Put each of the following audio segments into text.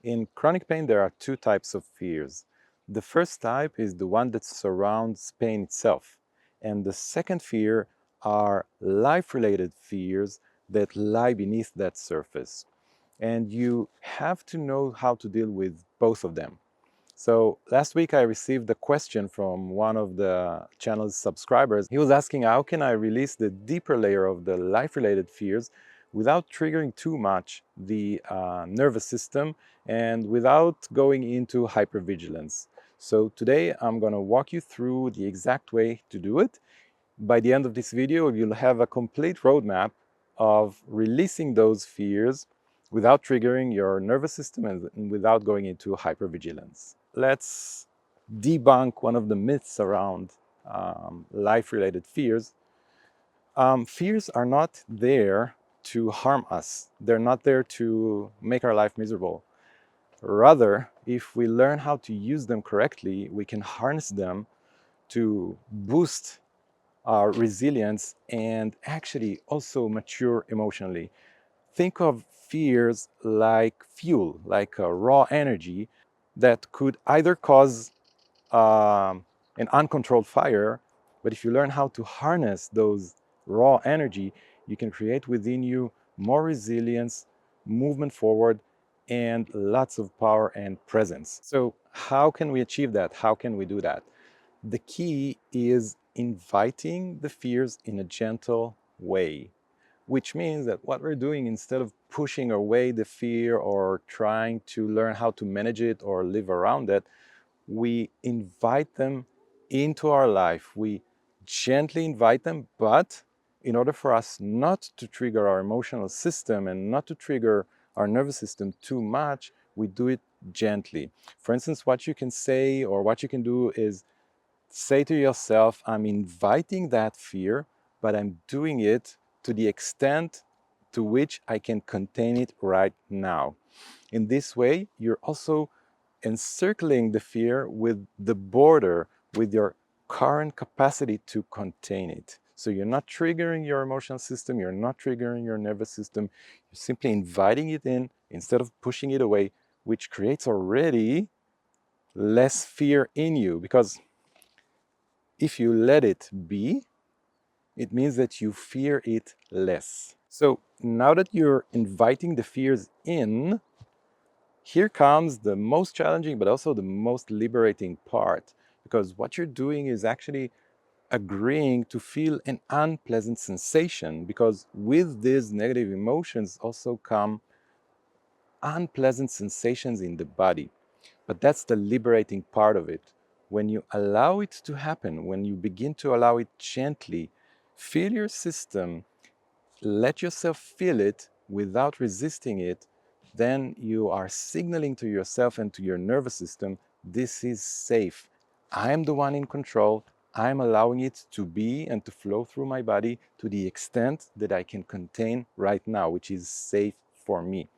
In chronic pain, there are two types of fears. The first type is the one that surrounds pain itself. And the second fear are life-related fears that lie beneath that surface. And you have to know how to deal with both of them. So last week I received a question from one of the channel's subscribers. He was asking, how can I release the deeper layer of the life-related fears without triggering too much the nervous system and without going into hypervigilance? So today I'm going to walk you through the exact way to do it. By the end of this video, you'll have a complete roadmap of releasing those fears without triggering your nervous system and without going into hypervigilance. Let's debunk one of the myths around life-related fears. Fears are not there to harm us. They're not there to make our life miserable. Rather, if we learn how to use them correctly, we can harness them to boost our resilience and actually also mature emotionally. Think of fears like fuel, like a raw energy that could either cause an uncontrolled fire, but if you learn how to harness those raw energy, you can create within you more resilience, movement forward, and lots of power and presence. So how can we achieve that? How can we do that? The key is inviting the fears in a gentle way, which means that what we're doing, instead of pushing away the fear or trying to learn how to manage it or live around it, we invite them into our life. We gently invite them, but in order for us not to trigger our emotional system and not to trigger our nervous system too much, we do it gently. For instance, what you can say or what you can do is say to yourself, I'm inviting that fear, but I'm doing it to the extent to which I can contain it right now. In this way, you're also encircling the fear with the border, with your current capacity to contain it. So you're not triggering your emotional system, you're not triggering your nervous system, you're simply inviting it in instead of pushing it away, which creates already less fear in you. Because if you let it be, it means that you fear it less. So now that you're inviting the fears in, here comes the most challenging but also the most liberating part, because what you're doing is actually agreeing to feel an unpleasant sensation, because with these negative emotions also come unpleasant sensations in the body. But that's the liberating part of it. When you allow it to happen, when you begin to allow it gently, feel your system, let yourself feel it without resisting it, then you are signaling to yourself and to your nervous system, this is safe. I'm the one in control. I'm allowing it to be and to flow through my body to the extent that I can contain right now, which is safe for me.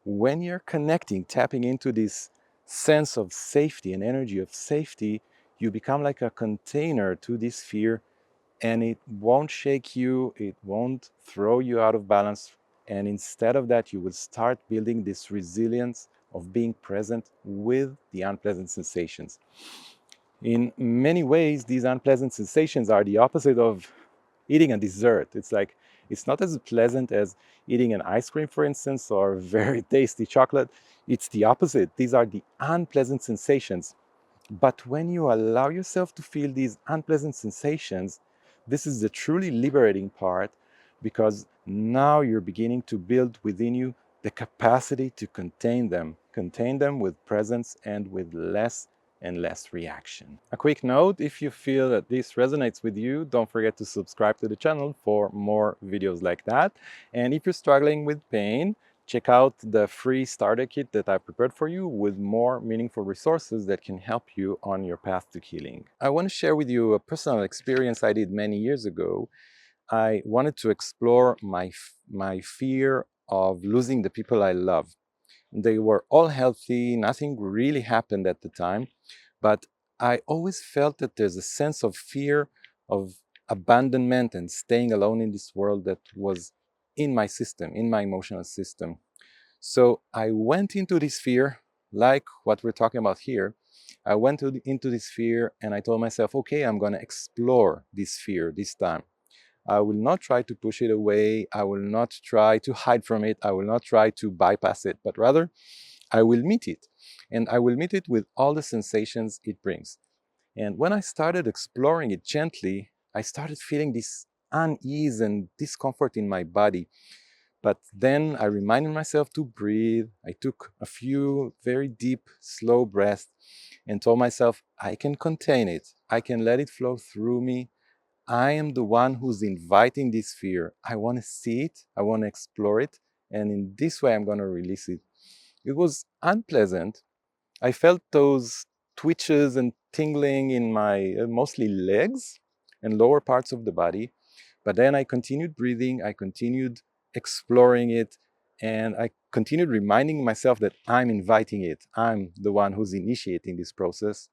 When you're connecting, tapping into this sense of safety and energy of safety, you become like a container to this fear, and it won't shake you, it won't throw you out of balance. And instead of that, you will start building this resilience of being present with the unpleasant sensations. In many ways, these unpleasant sensations are the opposite of eating a dessert. It's not as pleasant as eating an ice cream, for instance, or very tasty chocolate. It's the opposite. These are the unpleasant sensations. But when you allow yourself to feel these unpleasant sensations, this is the truly liberating part, because now you're beginning to build within you the capacity to contain them with presence and with less and less reaction. A quick note, if you feel that this resonates with you, don't forget to subscribe to the channel for more videos like that. And if you're struggling with pain, check out the free starter kit that I prepared for you with more meaningful resources that can help you on your path to healing. I want to share with you a personal experience I did many years ago. I wanted to explore my fear of losing the people I love. They were all healthy, nothing really happened at the time, but I always felt that there's a sense of fear of abandonment and staying alone in this world that was in my system, in my emotional system. So I went into this fear, like what we're talking about here. I went into this fear and I told myself, okay, I'm going to explore this fear this time. I will not try to push it away. I will not try to hide from it. I will not try to bypass it, but rather I will meet it. And I will meet it with all the sensations it brings. And when I started exploring it gently, I started feeling this unease and discomfort in my body. But then I reminded myself to breathe. I took a few very deep, slow breaths and told myself, I can contain it. I can let it flow through me. I am the one who's inviting this fear. I want to see it. I want to explore it. And in this way, I'm going to release it. It was unpleasant. I felt those twitches and tingling in my mostly legs and lower parts of the body. But then I continued breathing, I continued exploring it, and I continued reminding myself that I'm inviting it. I'm the one who's initiating this process.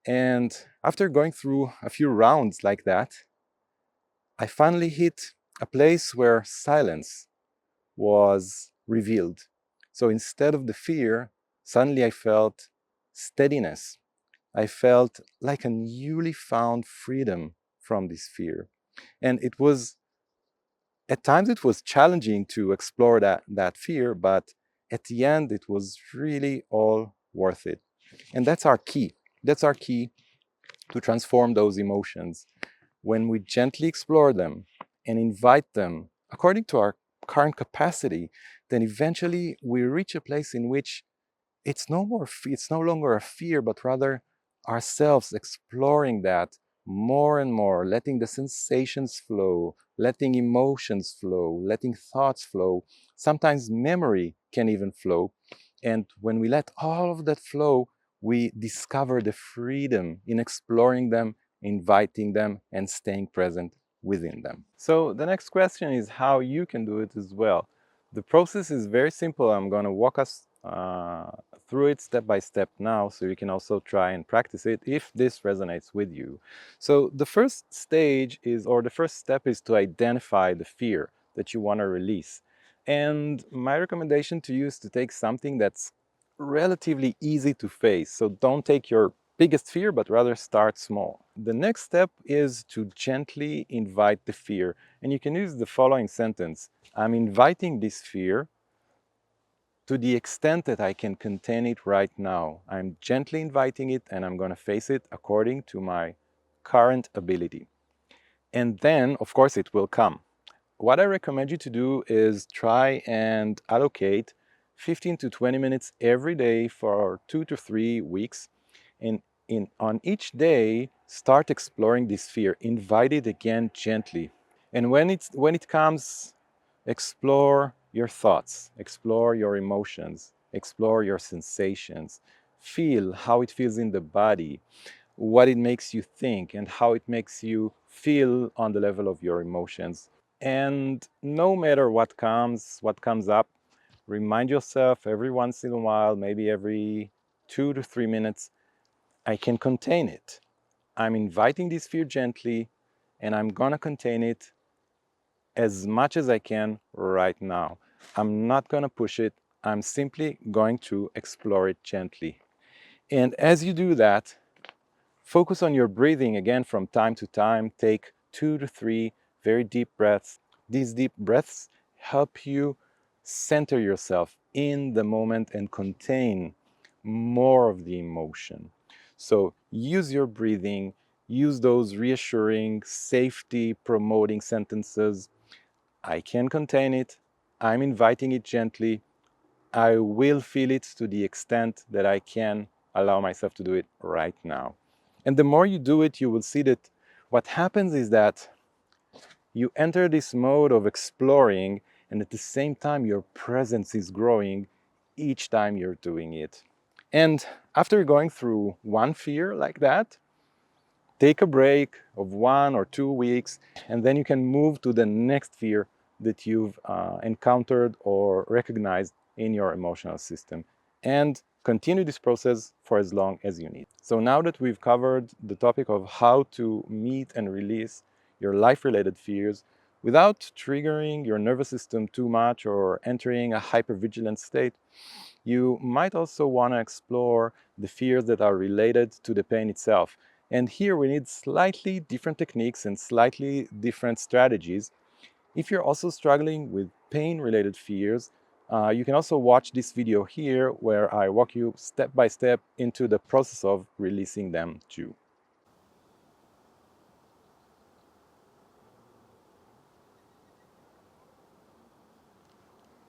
And after going through a few rounds like that, I finally hit a place where silence was revealed. So instead of the fear, suddenly I felt steadiness. I felt like a newly found freedom from this fear. And it was, at times, it was challenging to explore that fear, but at the end, it was really all worth it. And that's our key. That's our key to transform those emotions. When we gently explore them and invite them according to our current capacity, then eventually we reach a place in which it's no longer a fear, but rather ourselves exploring that more and more, letting the sensations flow, letting emotions flow, letting thoughts flow. Sometimes memory can even flow. And when we let all of that flow, we discover the freedom in exploring them, inviting them, and staying present within them. So the next question is how you can do it as well. The process is very simple. I'm going to walk us through it step by step now, so you can also try and practice it if this resonates with you. So the first stage is, or the first step is to identify the fear that you want to release. And my recommendation to you is to take something that's relatively easy to face. So don't take your biggest fear, but rather start small. The next step is to gently invite the fear. And you can use the following sentence: I'm inviting this fear to the extent that I can contain it right now. I'm gently inviting it and I'm going to face it according to my current ability. And then, of course, it will come. What I recommend you to do is try and allocate 15 to 20 minutes every day for 2 to 3 weeks. And on each day, start exploring this fear. Invite it again gently. And when it comes, explore your thoughts, explore your emotions, explore your sensations. Feel how it feels in the body, what it makes you think, and how it makes you feel on the level of your emotions. And no matter what comes up, remind yourself every once in a while, maybe every 2 to 3 minutes, I can contain it. I'm inviting this fear gently, and I'm gonna contain it as much as I can right now. I'm not gonna push it. I'm simply going to explore it gently. And as you do that, focus on your breathing again from time to time. Take 2 to 3 very deep breaths. These deep breaths help you center yourself in the moment and contain more of the emotion. So use your breathing, use those reassuring, safety promoting sentences. I can contain it. I'm inviting it gently. I will feel it to the extent that I can allow myself to do it right now. And the more you do it, you will see that what happens is that you enter this mode of exploring, and at the same time, your presence is growing each time you're doing it. And after going through one fear like that, take a break of 1 or 2 weeks, and then you can move to the next fear that you've encountered or recognized in your emotional system, and continue this process for as long as you need. So now that we've covered the topic of how to meet and release your life-related fears, without triggering your nervous system too much or entering a hypervigilant state. You might also want to explore the fears that are related to the pain itself. And here we need slightly different techniques and slightly different strategies. If you're also struggling with pain-related fears, you can also watch this video here where I walk you step by step into the process of releasing them too.